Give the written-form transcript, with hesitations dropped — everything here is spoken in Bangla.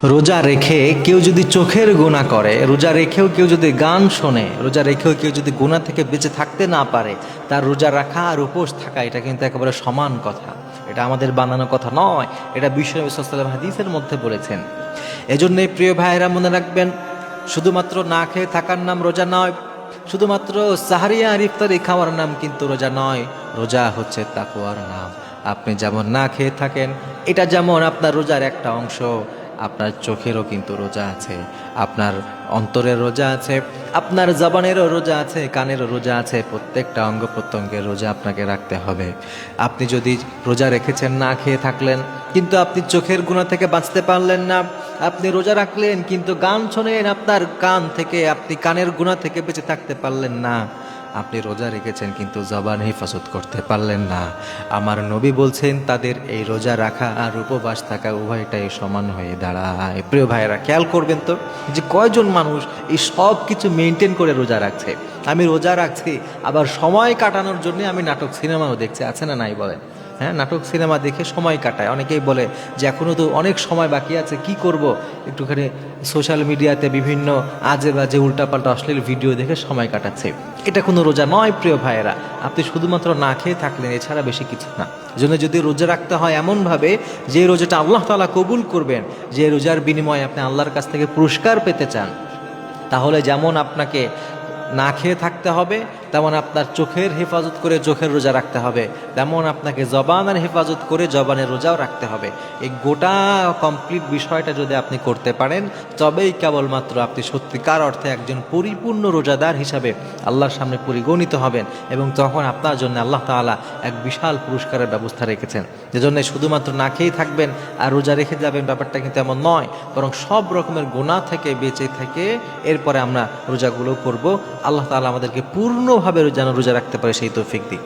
রোজা রেখে কেউ যদি চোখের গুনাহ করে, রোজা রেখেও কেউ যদি গান শোনে, রোজা রেখেও কেউ যদি গুনাহ থেকে বেঁচে থাকতে না পারে, তার রোজা রাখা আর উপোস থাকা এটা কিন্তু একেবারে সমান কথা। এটা আমাদের বানানো কথা নয়, এটা বিশ্বনবী সাল্লাল্লাহু আলাইহি ওয়াসাল্লাম হাদিসের মধ্যে বলেছেন। এজন্যই প্রিয় ভাইয়েরা মনে রাখবেন, শুধুমাত্র না খেয়ে থাকার নাম রোজা নয়, শুধুমাত্র সাহারিয়া আর ইফতারি খাওয়ার নাম কিন্তু রোজা নয়। রোজা হচ্ছে তাকওয়ার নাম। আপনি যেমন না খেয়ে থাকেন, এটা যেমন আপনার রোজার একটা অংশ, আপনার চোখেরও কিন্তু রোজা আছে, আপনার অন্তরের রোজা আছে, আপনার জবানেরও রোজা আছে, কানেরও রোজা আছে। প্রত্যেকটা অঙ্গ প্রত্যঙ্গের রোজা আপনাকে রাখতে হবে। আপনি যদি রোজা রেখেছেন, না খেয়ে থাকলেন, কিন্তু আপনি চোখের গুনাহ থেকে বাঁচতে পারলেন না, আপনি রোজা রাখলেন কিন্তু গান শোনেন, আপনার কান থেকে, আপনি কানের গুনাহ থেকে বেঁচে থাকতে পারলেন না, আপনি রোজা রেখেছেন কিন্তু জবান হেফাজত করতে পারলেন না। আমার নবী বলছেন, তাদের এই রোজা রাখা আর উপবাস থাকা উভয়টাই সমান হয়ে দাঁড়ায়। প্রিয় ভাইয়েরা, খেয়াল করবেন তো যে কয়জন মানুষ এই সব কিছু মেনটেন করে রোজা রাখছে। আমি রোজা রাখছি, আবার সময় কাটানোর জন্য আমি নাটক সিনেমাও দেখছি, আছে না নাই বলেন? হ্যাঁ, নাটক সিনেমা দেখে সময় কাটায়। অনেকেই বলে যে এখনও তো অনেক সময় বাকি আছে, কি করব, একটুখানি সোশ্যাল মিডিয়াতে বিভিন্ন আজে বাজে উল্টাপাল্টা অশ্লীল ভিডিও দেখে সময় কাটাচ্ছে। এটা কোনো রোজা নয় প্রিয় ভাইয়েরা। আপনি শুধুমাত্র না খেয়ে থাকলেন, এছাড়া বেশি কিছু না। এজন্য যদি রোজা রাখতে হয় এমনভাবে যে রোজাটা আল্লাহ তাআলা কবুল করবেন, যে রোজার বিনিময়ে আপনি আল্লাহর কাছ থেকে পুরস্কার পেতে চান, তাহলে যেমন আপনাকে না খেয়ে থাকতে হবে, তেমন আপনার চোখের হেফাজত করে চোখের রোজা রাখতে হবে, তেমন আপনাকে জবানের হেফাজত করে জবানের রোজাও রাখতে হবে। এই গোটা কমপ্লিট বিষয়টা যদি আপনি করতে পারেন, তবেই কেবলমাত্র আপনি সত্যিকার অর্থে একজন পরিপূর্ণ রোজাদার হিসাবে আল্লাহর সামনে পরিগণিত হবেন, এবং তখন আপনার জন্য আল্লাহ তাআলা এক বিশাল পুরস্কারের ব্যবস্থা রেখেছেন। যেজন্য শুধুমাত্র না খেয়েই থাকবেন আর রোজা রেখে যাবেন, ব্যাপারটা কিন্তু এমন নয়, বরং সব রকমের গুনাহ থেকে বেঁচে থেকে এরপরে আমরা রোজাগুলো করব। আল্লাহ তাআলা আমাদেরকে পূর্ণভাবে যেন রোজা রাখতে পারে সেই তৌফিক দিক।